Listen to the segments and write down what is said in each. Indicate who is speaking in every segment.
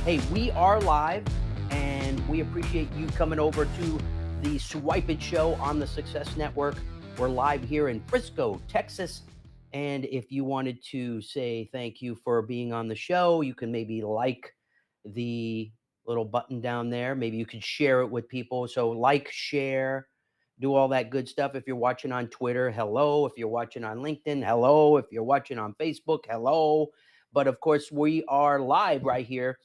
Speaker 1: Hey, we are live and we appreciate you coming over to the Swypit Show on the Success Network. We're live here in Frisco, Texas. And if you wanted to say thank you for being on the show, you can maybe like the little button down there. Maybe you could share it with people. So, like, share, do all that good stuff. If you're watching on Twitter, hello. If you're watching on LinkedIn, hello. If you're watching on Facebook, hello. But of course, we are live right here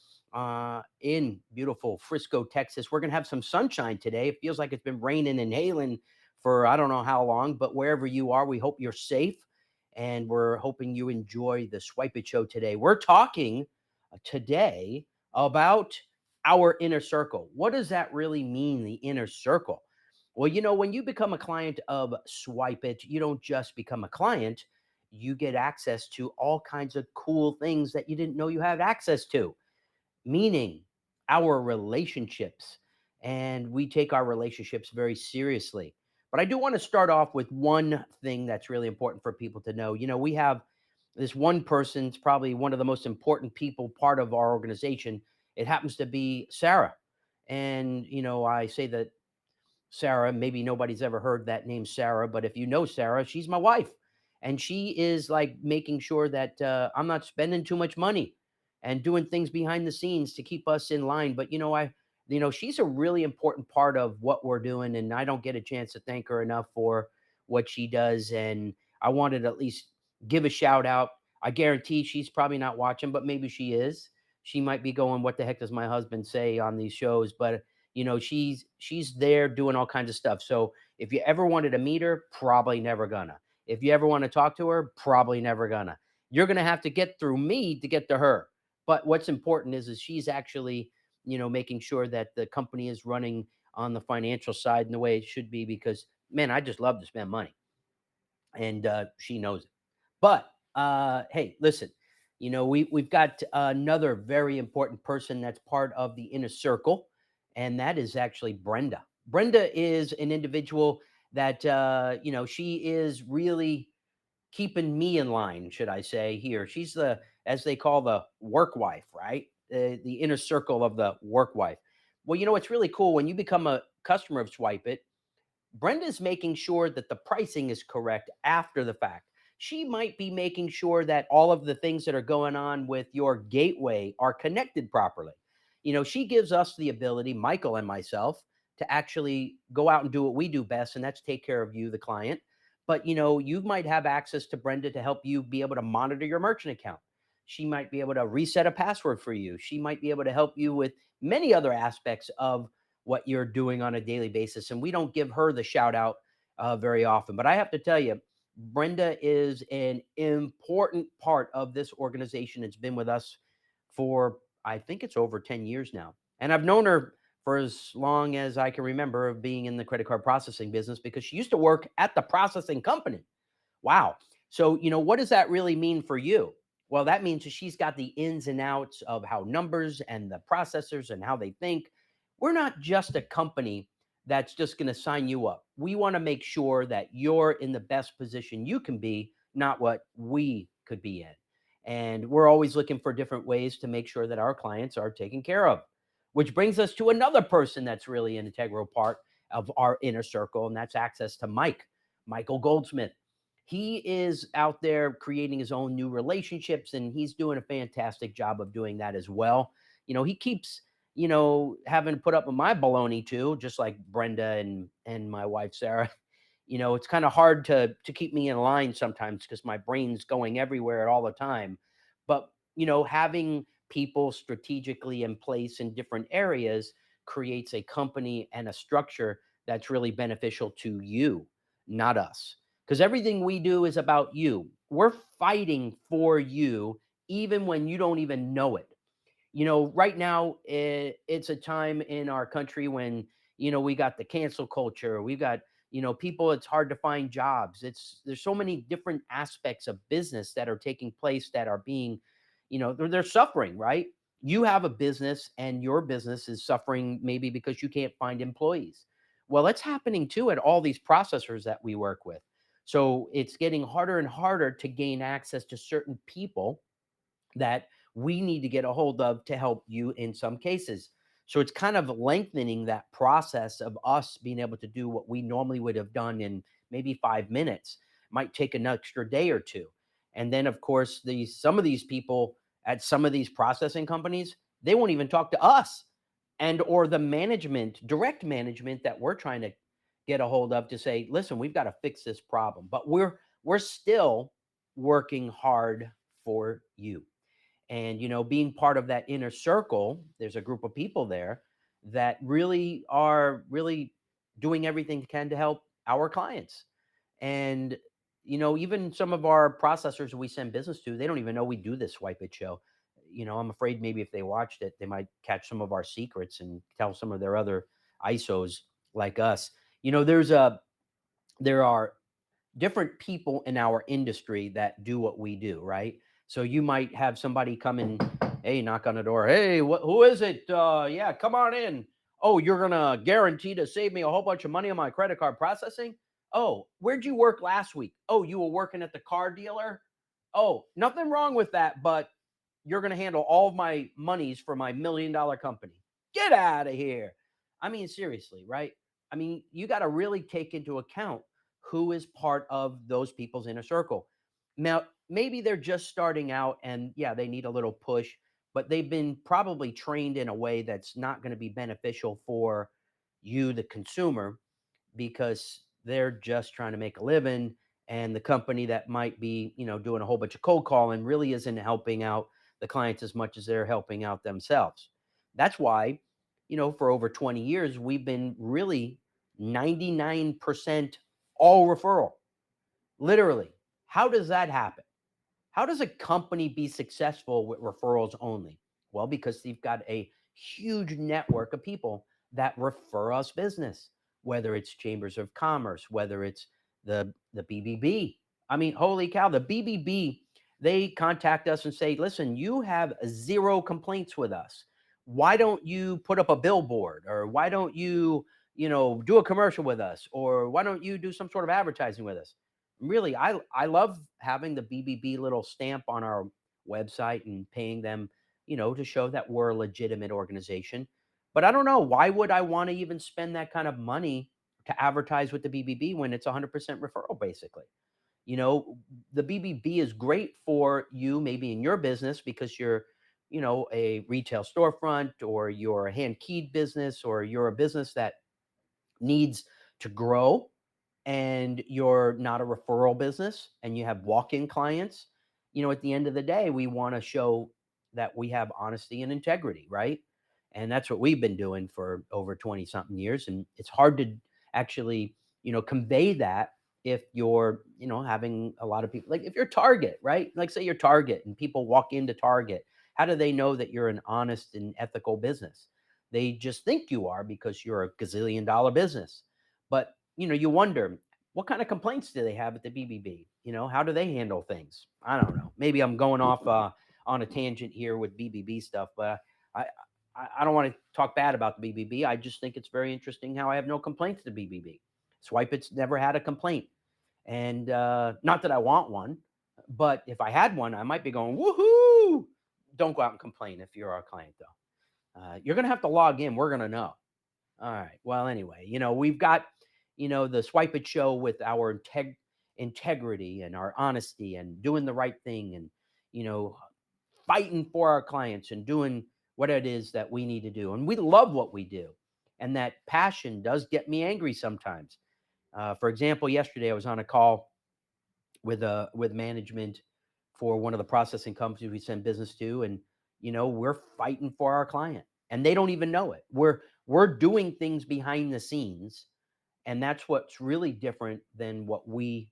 Speaker 1: in beautiful Frisco, Texas. We're going to have some sunshine today. It feels like it's been raining and hailing for I don't know how long, but wherever you are, we hope you're safe and we're hoping you enjoy the Swypit Show today. We're talking today about our inner circle. What does that really mean, the inner circle? Well, when you become a client of Swypit, you don't just become a client, you get access to all kinds of cool things that you didn't know you had access to, meaning our relationships. And we take our relationships very seriously. But I do want to start off with one thing that's really important for people to know. We have this one person, it's probably one of the most important people, part of our organization. It happens to be Sarah. And, I say that Sarah, maybe nobody's ever heard that name, Sarah, but if you know Sarah, she's my wife. And she is like making sure that I'm not spending too much money and doing things behind the scenes to keep us in line. But she's a really important part of what we're doing, and I don't get a chance to thank her enough for what she does. And I wanted to at least give a shout out. I guarantee she's probably not watching, but maybe she is. She might be going, "What the heck does my husband say on these shows?" But she's there doing all kinds of stuff. So if you ever wanted to meet her, probably never gonna. If you ever want to talk to her, probably never gonna. You're gonna have to get through me to get to her. But what's important is she's actually, making sure that the company is running on the financial side in the way it should be, because man, I just love to spend money. And she knows it. But hey, listen, we've got another very important person that's part of the inner circle, and that is actually Brenda. Brenda is an individual that she is really keeping me in line, should I say? Here, she's the, as they call, the work wife, right? The inner circle of the work wife. Well, it's really cool when you become a customer of Swipe It. Brenda's making sure that the pricing is correct after the fact. She might be making sure that all of the things that are going on with your gateway are connected properly. She gives us the ability, Michael and myself, to actually go out and do what we do best, and that's take care of you, the client. But you might have access to Brenda to help you be able to monitor your merchant account. She might be able to reset a password for you. She might be able to help you with many other aspects of what you're doing on a daily basis. And we don't give her the shout out very often. But I have to tell you, Brenda is an important part of this organization. It's been with us for, I think it's over 10 years now. And I've known her for as long as I can remember of being in the credit card processing business, because she used to work at the processing company. Wow. So, what does that really mean for you? Well, that means that she's got the ins and outs of how numbers and the processors and how they think. We're not just a company that's just going to sign you up. We want to make sure that you're in the best position you can be, not what we could be in. And we're always looking for different ways to make sure that our clients are taken care of, which brings us to another person that's really an integral part of our inner circle, and that's access to Michael Goldsmith. He is out there creating his own new relationships, and he's doing a fantastic job of doing that as well. He keeps, having to put up with my baloney too, just like Brenda and my wife Sarah. It's kind of hard to keep me in line sometimes because my brain's going everywhere all the time. But having people strategically in place in different areas creates a company and a structure that's really beneficial to you, not us, because everything we do is about you. We're fighting for you, even when you don't even know it. Right now, it's a time in our country when, we got the cancel culture. We've got, people, it's hard to find jobs. There's so many different aspects of business that are taking place that are being, they're suffering, right? You have a business and your business is suffering maybe because you can't find employees. Well, it's happening too at all these processors that we work with. So it's getting harder and harder to gain access to certain people that we need to get a hold of to help you in some cases. So it's kind of lengthening that process of us being able to do what we normally would have done in maybe 5 minutes. Might take an extra day or two. And then, of course, some of these people at some of these processing companies, they won't even talk to us and or the management, direct management that we're trying to get a hold of to say, listen, we've got to fix this problem. But we're still working hard for you. And being part of that inner circle, there's a group of people there that really are really doing everything they can to help our clients. And even some of our processors we send business to, they don't even know we do this Swypit Show. I'm afraid maybe if they watched it, they might catch some of our secrets and tell some of their other ISOs like us. There are different people in our industry that do what we do, right? So you might have somebody come in, hey, knock on the door. Hey, who is it? Yeah, come on in. Oh, you're gonna guarantee to save me a whole bunch of money on my credit card processing? Oh, where'd you work last week? Oh, you were working at the car dealer? Oh, nothing wrong with that, but you're gonna handle all of my monies for my $1 million company. Get out of here. I mean, seriously, right? I mean, you got to really take into account who is part of those people's inner circle. Now, maybe they're just starting out and yeah, they need a little push, but they've been probably trained in a way that's not going to be beneficial for you, the consumer, because they're just trying to make a living. And the company that might be, doing a whole bunch of cold calling really isn't helping out the clients as much as they're helping out themselves. That's why, for over 20 years, we've been really 99% all referral. Literally. How does that happen? How does a company be successful with referrals only? Well, because they've got a huge network of people that refer us business, whether it's chambers of commerce, whether it's the BBB. I mean, holy cow, the BBB, they contact us and say, listen, you have zero complaints with us. Why don't you put up a billboard, or why don't you, do a commercial with us, or why don't you do some sort of advertising with us? Really, I love having the BBB little stamp on our website and paying them, to show that we're a legitimate organization. But I don't know, why would I want to even spend that kind of money to advertise with the BBB when it's 100% referral, basically? You know, the BBB is great for you, maybe in your business, because you're, a retail storefront, or you're a hand keyed business, or you're a business that needs to grow, and you're not a referral business and you have walk-in clients. At the end of the day, we want to show that we have honesty and integrity, right? And that's what we've been doing for over 20 something years. And it's hard to actually, convey that if you're, having a lot of people, like if you're Target, right? Like say you're Target and people walk into Target, how do they know that you're an honest and ethical business? They just think you are because you're a gazillion-dollar business. But you wonder, what kind of complaints do they have at the BBB? How do they handle things? I don't know. Maybe I'm going off on a tangent here with BBB stuff, but I I don't want to talk bad about the BBB. I just think it's very interesting how I have no complaints to BBB. Swipe never had a complaint, and not that I want one, but if I had one, I might be going woohoo. Don't go out and complain if you're our client, though. You're gonna have to log in. We're gonna know. All right. Well, anyway, we've got, the Swypit Show with our integrity and our honesty and doing the right thing, and, you know, fighting for our clients and doing what it is that we need to do. And we love what we do. And that passion does get me angry sometimes. For example, yesterday I was on a call with management for one of the processing companies we send business to, and we're fighting for our client, and they don't even know it. We're doing things behind the scenes, and that's what's really different than what we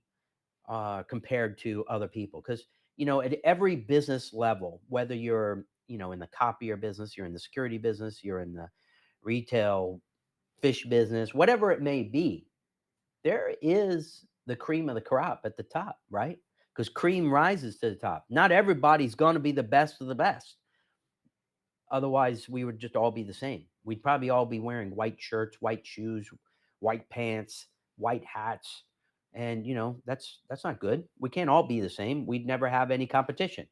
Speaker 1: compared to other people. Because at every business level, whether you're in the copier business, you're in the security business, you're in the retail fish business, whatever it may be, there is the cream of the crop at the top, right? Because cream rises to the top. Not everybody's going to be the best of the best. Otherwise, we would just all be the same. We'd probably all be wearing white shirts, white shoes, white pants, white hats. And that's not good. We can't all be the same. We'd never have any competition.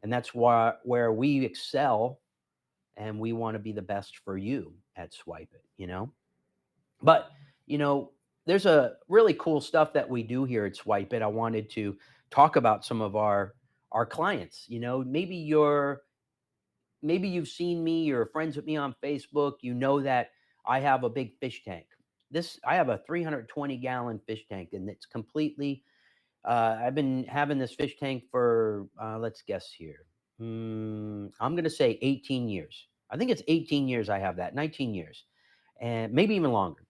Speaker 1: And that's where we excel, and we want to be the best for you at Swipe It. But, you know, there's a really cool stuff that we do here at Swipe It. I wanted to talk about some of our clients. Maybe you've seen me, you're friends with me on Facebook, you know that I have a big fish tank. This I have a 320-gallon fish tank, and it's completely I've been having this fish tank for, let's guess here. I'm going to say 18 years. I think it's 18 years I have that, 19 years, and maybe even longer.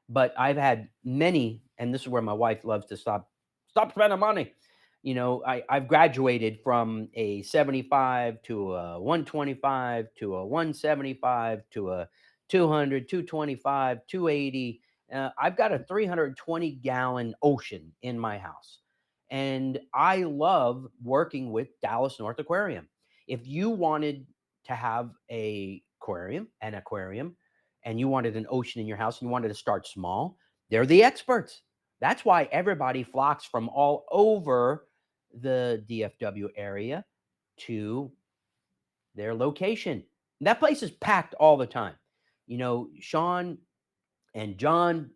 Speaker 1: But I've had many, and this is where my wife loves to stop spending money. I've graduated from a 75 to a 125 to a 175 to a 200, 225, 280. I've got a 320-gallon ocean in my house. And I love working with Dallas North Aquarium. If you wanted to have an aquarium, and you wanted an ocean in your house and you wanted to start small, they're the experts. That's why everybody flocks from all over the DFW area to their location. That place is packed all the time. Sean and John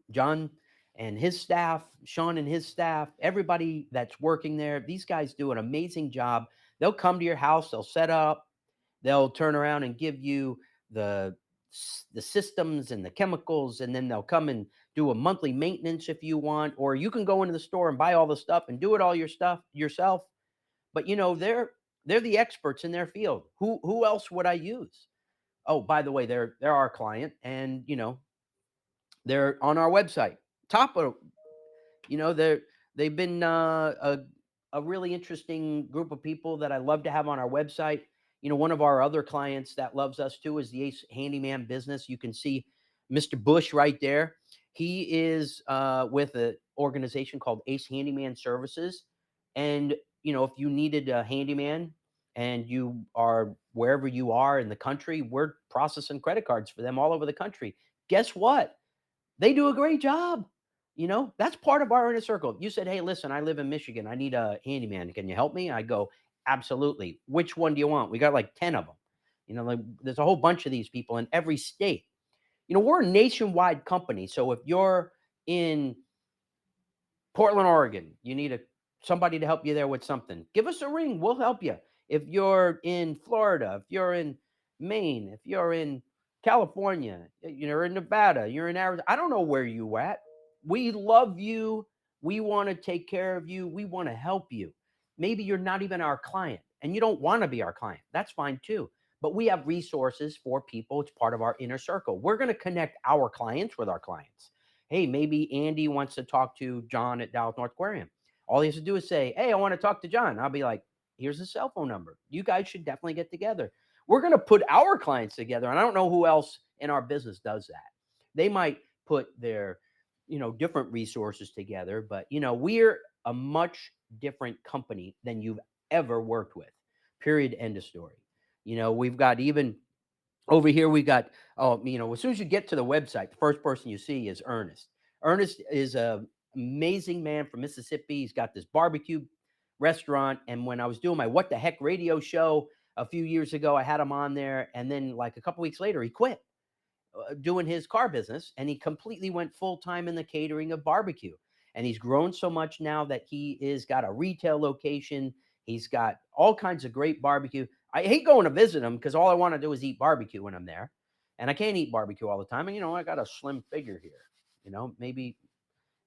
Speaker 1: and his staff, Sean and his staff, everybody that's working there, these guys do an amazing job. They'll come to your house, they'll set up, they'll turn around and give you the the systems and the chemicals, and then they'll come and do a monthly maintenance if you want, or you can go into the store and buy all the stuff and do it all your stuff yourself. But they're the experts in their field. Who else would I use? Oh, by the way, they're our client, and they're on our website. Top of they've been a really interesting group of people that I love to have on our website. One of our other clients that loves us too is the Ace Handyman business. You can see Mr. Bush right there. He is with an organization called Ace Handyman Services. And, if you needed a handyman and you are wherever you are in the country, we're processing credit cards for them all over the country. Guess what? They do a great job. That's part of our inner circle. If you said, "Hey, listen, I live in Michigan. I need a handyman. Can you help me?" I go, "Absolutely. Which one do you want?" We got like 10 of them. Like there's a whole bunch of these people in every state. We're a nationwide company. So if you're in Portland, Oregon, you need somebody to help you there with something, give us a ring. We'll help you. If you're in Florida, if you're in Maine, if you're in California, you're in Nevada, you're in Arizona, I don't know where you at. We love you. We want to take care of you. We want to help you. Maybe you're not even our client and you don't want to be our client. That's fine too. But we have resources for people. It's part of our inner circle. We're going to connect our clients with our clients. Hey, maybe Andy wants to talk to John at Dallas North Aquarium. All he has to do is say, "Hey, I want to talk to John." I'll be like, "Here's his cell phone number. You guys should definitely get together." We're going to put our clients together. And I don't know who else in our business does that. They might put their, different resources together, but, we're a much different company than you've ever worked with. Period. End of story. We've got even over here, we got, as soon as you get to the website, the first person you see is Ernest. Ernest is a amazing man from Mississippi. He's got this barbecue restaurant. And when I was doing my What the Heck radio show a few years ago, I had him on there. And then, like a couple weeks later, he quit doing his car business, and he completely went full time in the catering of barbecue. And he's grown so much now that he is got a retail location. He's got all kinds of great barbecue. I hate going to visit him because all I want to do is eat barbecue when I'm there, and I can't eat barbecue all the time. And I got a slim figure here. Maybe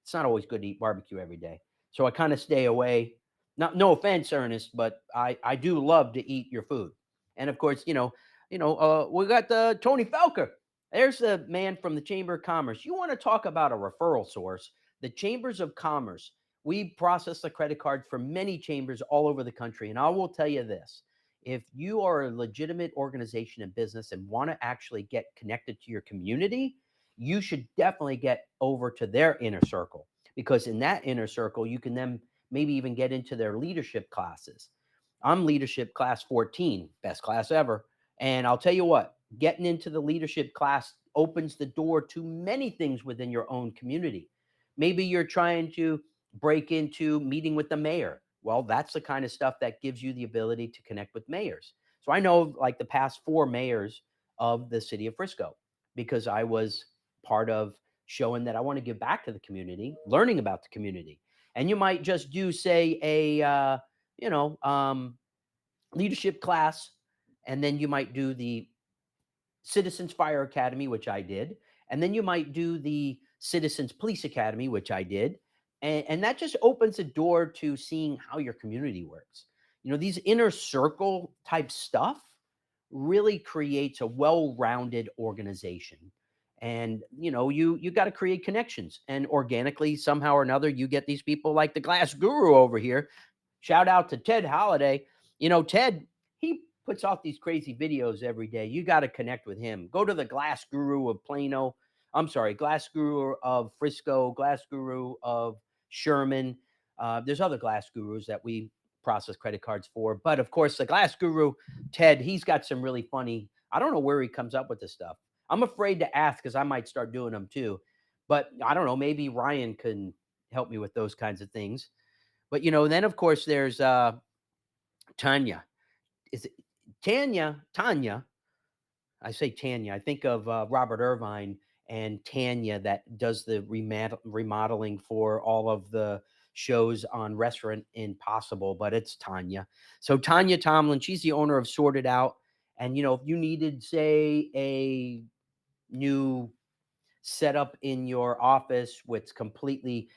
Speaker 1: it's not always good to eat barbecue every day, so I kind of stay away. Not no offense, Ernest, but I do love to eat your food. And of course, we got the Tony Felker. There's the man from the Chamber of Commerce. You want to talk about a referral source? The Chambers of Commerce. We process the credit cards for many chambers all over the country. And I will tell you this: if you are a legitimate organization and business and want to actually get connected to your community, you should definitely get over to their inner circle, because in that inner circle, you can then maybe even get into their leadership classes. I'm leadership class 14, best class ever. And I'll tell you what, getting into the leadership class opens the door to many things within your own community. Maybe you're trying to break into meeting with the mayor. Well, that's the kind of stuff that gives you the ability to connect with mayors. So I know like the past four mayors of the city of Frisco because I was part of showing that I want to give back to the community, learning about the community. And you might just do, say, you know, leadership class, and then you might do the Citizens Fire Academy, which I did, and then you might do the Citizens Police Academy, which I did, and that just opens a door to seeing how your community works. You know, these inner circle type stuff really creates a well-rounded organization. And you got to create connections, and organically somehow or another you get these people like the Glass Guru over here. Shout out to Ted Holiday. Ted, he puts off these crazy videos every day. You got to connect with him. Go to the Glass Guru of Plano. I'm sorry, Glass Guru of Frisco, Glass Guru of Sherman. There's other Glass Gurus that we process credit cards for. But of course, the Glass Guru, Ted, he's got some really funny, I don't know where he comes up with this stuff. I'm afraid to ask because I might start doing them too. But I don't know, maybe Ryan can help me with those kinds of things. But then of course there's Tanya. Is it Tanya? Tanya. I say Tanya. I think of Robert Irvine and Tanya that does the remodeling for all of the shows on Restaurant Impossible, but it's Tanya. So Tanya Tomlin, she's the owner of Sorted Out. And if you needed, say, a new set up in your office with completely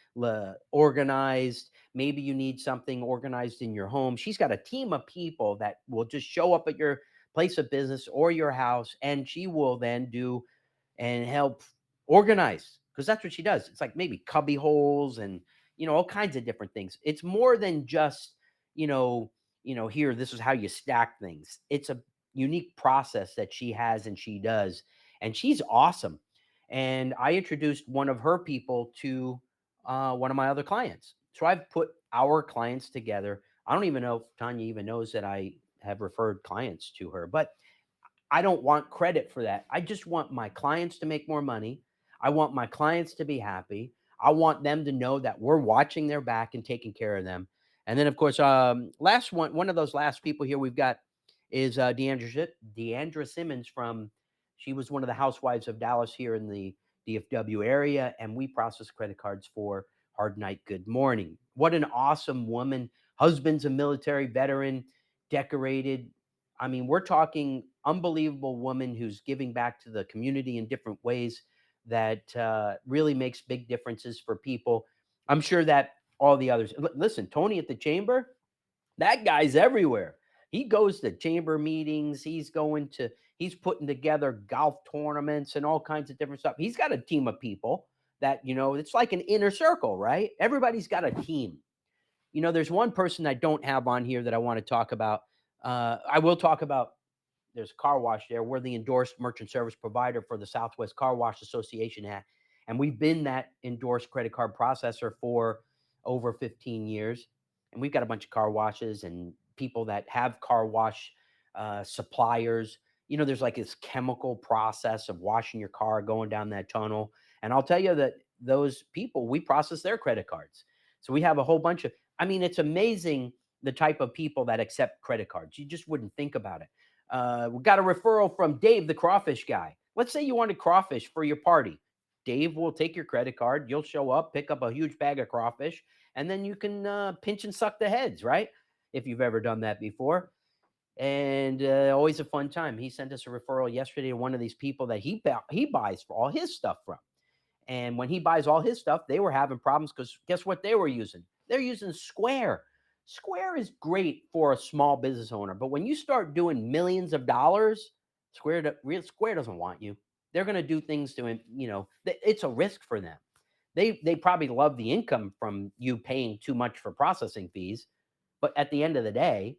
Speaker 1: organized. Maybe you need something organized in your home. She's got a team of people that will just show up at your place of business or your house, and she will then do and help organize, because that's what she does. It's like maybe cubby holes and all kinds of different things. It's more than just you know here, this is how you stack things. It's a unique process that she has and she does, and she's awesome. And I introduced one of her people to one of my other clients. So I've put our clients together. I don't even know if Tanya even knows that I have referred clients to her, but I don't want credit for that. I just want my clients to make more money. I want my clients to be happy. I want them to know that we're watching their back and taking care of them. And then, of course, last one of those last people here we've got is Deandra Simmons from. She was one of the housewives of Dallas here in the DFW area, and we process credit cards for Hard Night Good Morning. What an awesome woman! Husband's a military veteran, decorated. I mean, we're talking unbelievable woman who's giving back to the community in different ways that really makes big differences for people. I'm sure that all the others. Listen, Tony at the chamber, that guy's everywhere. He goes to chamber meetings. He's putting together golf tournaments and all kinds of different stuff. He's got a team of people that, it's like an inner circle, right? Everybody's got a team. There's one person I don't have on here that I want to talk about. I will talk about. There's a car wash there. We're the endorsed merchant service provider for the Southwest Car Wash Association Act, and we've been that endorsed credit card processor for over 15 years. And we've got a bunch of car washes and people that have car wash suppliers. There's like this chemical process of washing your car, going down that tunnel. And I'll tell you that those people, we process their credit cards. So we have a whole bunch of, I mean, it's amazing the type of people that accept credit cards. You just wouldn't think about it. We got a referral from Dave, the crawfish guy. Let's say you wanted crawfish for your party. Dave will take your credit card. You'll show up, pick up a huge bag of crawfish, and then you can pinch and suck the heads, right? If you've ever done that before. And always a fun time. He sent us a referral yesterday to one of these people that he buys for all his stuff from. And when he buys all his stuff, they were having problems because guess what they were using? They're using Square. Square is great for a small business owner, but when you start doing millions of dollars, Square doesn't want you. They're going to do things to him. It's a risk for them. They probably love the income from you paying too much for processing fees, but at the end of the day,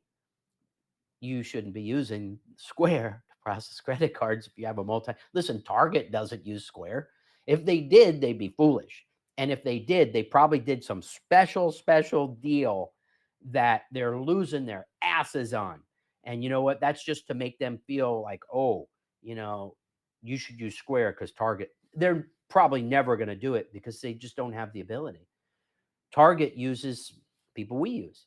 Speaker 1: you shouldn't be using Square to process credit cards if you have a Listen, Target doesn't use Square. If they did, they'd be foolish. And if they did, they probably did some special deal that they're losing their asses on. And you know what? That's just to make them feel like, oh, you know, you should use Square because Target, they're probably never going to do it because they just don't have the ability. Target uses people we use.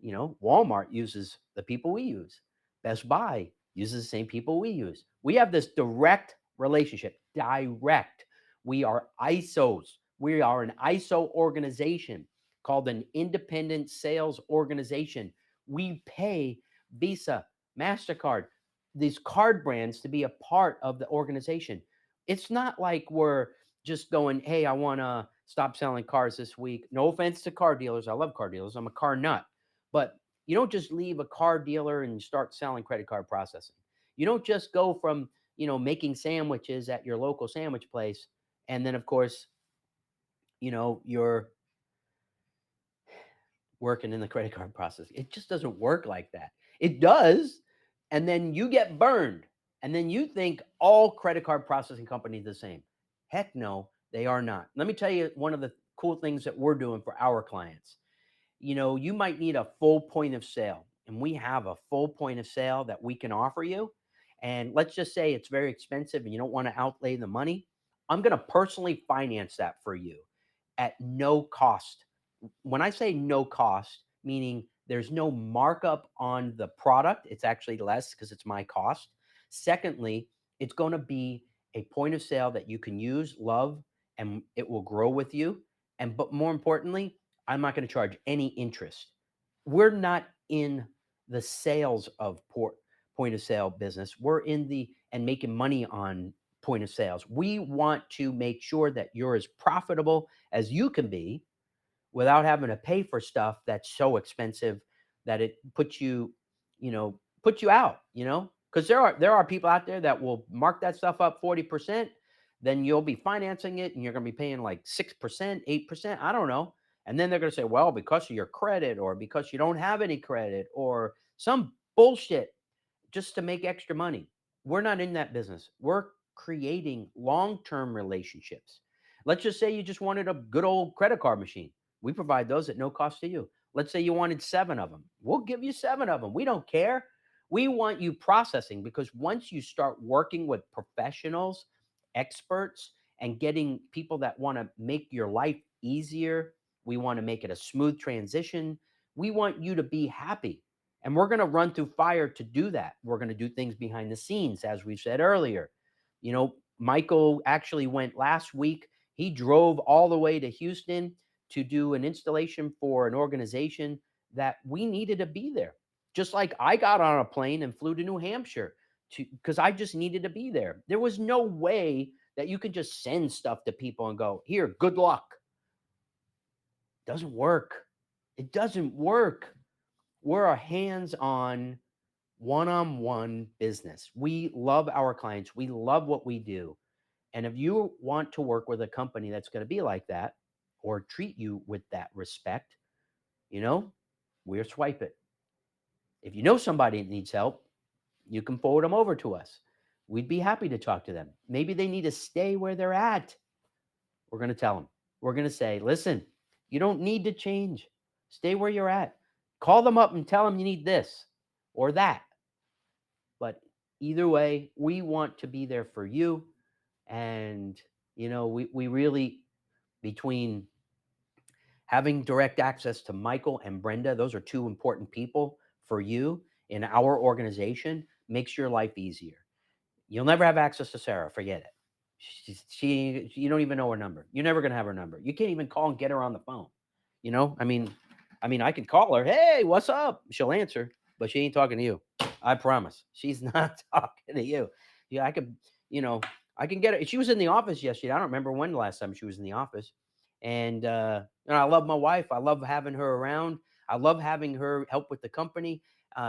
Speaker 1: Walmart uses the people we use. Best Buy uses the same people we use. We have this direct relationship. Direct. We are ISOs. We are an ISO organization called an independent sales organization. We pay Visa, MasterCard, these card brands to be a part of the organization. It's not like we're just going, hey, I want to stop selling cars this week. No offense to car dealers. I love car dealers. I'm a car nut. But you don't just leave a car dealer and start selling credit card processing. You don't just go from, making sandwiches at your local sandwich place. And then, of course, you're working in the credit card process. It just doesn't work like that. It does. And then you get burned. And then you think all credit card processing companies are the same. Heck no, they are not. Let me tell you one of the cool things that we're doing for our clients. You might need a full point of sale, and we have a full point of sale that we can offer you. And let's just say it's very expensive and you don't want to outlay the money. I'm going to personally finance that for you at no cost. When I say no cost, meaning there's no markup on the product, it's actually less because it's my cost. Secondly, it's going to be a point of sale that you can use, love, and it will grow with you. And but more importantly, I'm not going to charge any interest. We're not in the sales of point of sale business. We're in the and making money on point of sales. We want to make sure that you're as profitable as you can be without having to pay for stuff that's so expensive that it puts you out, because there are people out there that will mark that stuff up 40%, then you'll be financing it and you're going to be paying like 6%, 8%, I don't know. And then they're going to say, well, because of your credit or because you don't have any credit or some bullshit just to make extra money. We're not in that business. We're creating long-term relationships. Let's just say you just wanted a good old credit card machine. We provide those at no cost to you. Let's say you wanted 7 of them. We'll give you 7 of them. We don't care. We want you processing, because once you start working with professionals, experts, and getting people that want to make your life easier, we want to make it a smooth transition. We want you to be happy. And we're going to run through fire to do that. We're going to do things behind the scenes, as we said earlier. Michael actually went last week. He drove all the way to Houston to do an installation for an organization that we needed to be there. Just like I got on a plane and flew to New Hampshire because I just needed to be there. There was no way that you could just send stuff to people and go, here, good luck. Doesn't work. It doesn't work. We're a hands-on, one-on-one business. We love our clients. We love what we do. And if you want to work with a company that's going to be like that or treat you with that respect, we're Swypit. If you know somebody that needs help, you can forward them over to us. We'd be happy to talk to them. Maybe they need to stay where they're at. We're going to tell them. We're going to say, listen, you don't need to change. Stay where you're at. Call them up and tell them you need this or that. But either way, we want to be there for you. And, we really, between having direct access to Michael and Brenda, those are 2 important people for you in our organization, makes your life easier. You'll never have access to Sarah. Forget it. You don't even know her number. You're never going to have her number. You can't even call and get her on the phone. I mean, I can call her. Hey, what's up? She'll answer, but she ain't talking to you. I promise. She's not talking to you. Yeah, I can get her. She was in the office yesterday. I don't remember when the last time she was in the office. And I love my wife. I love having her around. I love having her help with the company.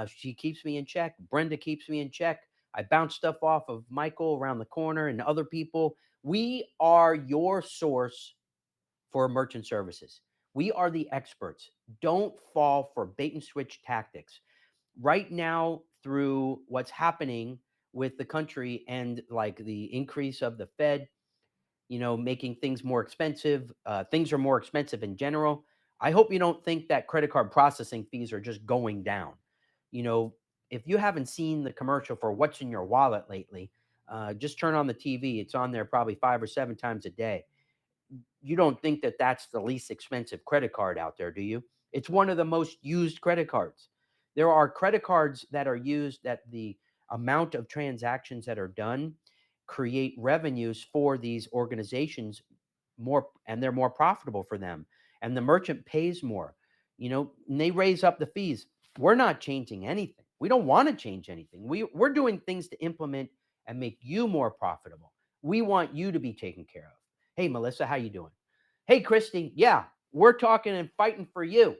Speaker 1: She keeps me in check. Brenda keeps me in check. I bounce stuff off of Michael around the corner and other people. We are your source for merchant services. We are the experts. Don't fall for bait and switch tactics. Right now, through what's happening with the country and like the increase of the Fed, making things more expensive, things are more expensive in general. I hope you don't think that credit card processing fees are just going down. You know, if you haven't seen the commercial for what's in your wallet lately, just turn on the TV. It's on there probably 5 or 7 times a day. You don't think that that's the least expensive credit card out there, do you? It's one of the most used credit cards. There are credit cards that are used that the amount of transactions that are done create revenues for these organizations more, and they're more profitable for them. And the merchant pays more, and they raise up the fees. We're not changing anything. We don't want to change anything. We're doing things to implement and make you more profitable. We want you to be taken care of. Hey, Melissa, how you doing? Hey, Christy. Yeah, we're talking and fighting for you.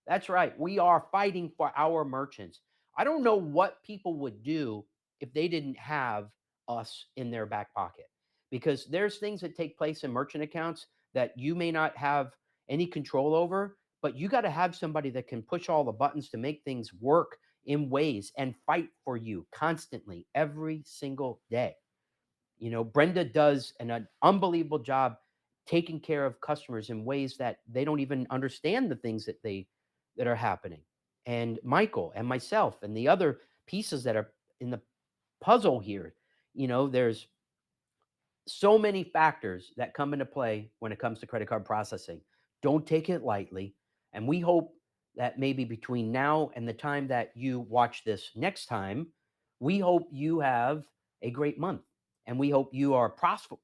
Speaker 1: That's right. We are fighting for our merchants. I don't know what people would do if they didn't have us in their back pocket, because there's things that take place in merchant accounts that you may not have any control over, but you got to have somebody that can push all the buttons to make things work in ways and fight for you constantly every single day. Brenda does an unbelievable job taking care of customers in ways that they don't even understand the things that are happening. And Michael and myself and the other pieces that are in the puzzle here, there's so many factors that come into play when it comes to credit card processing. Don't take it lightly. And we hope that maybe between now and the time that you watch this next time, we hope you have a great month. And we hope you are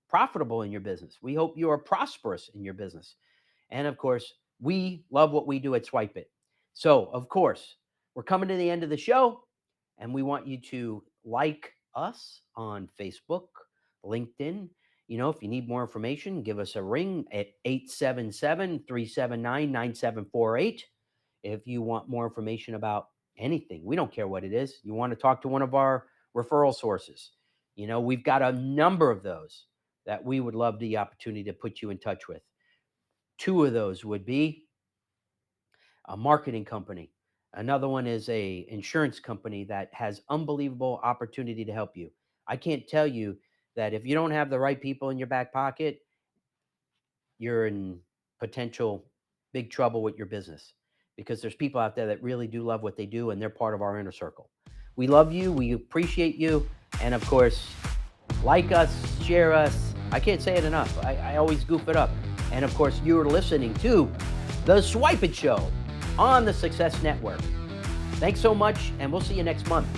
Speaker 1: profitable in your business. We hope you are prosperous in your business. And of course, we love what we do at Swypit. So, of course, we're coming to the end of the show, and we want you to like us on Facebook, LinkedIn. If you need more information, give us a ring at 877-379-9748. If you want more information about anything, we don't care what it is. You want to talk to one of our referral sources. We've got a number of those that we would love the opportunity to put you in touch with. Two of those would be a marketing company. Another one is a insurance company that has unbelievable opportunity to help you. I can't tell you that if you don't have the right people in your back pocket, you're in potential big trouble with your business, because there's people out there that really do love what they do, and they're part of our inner circle. We love you. We appreciate you. And of course, like us, share us. I can't say it enough. I always goof it up. And of course, you're listening to The Swypit Show on the Success Network. Thanks so much, and we'll see you next month.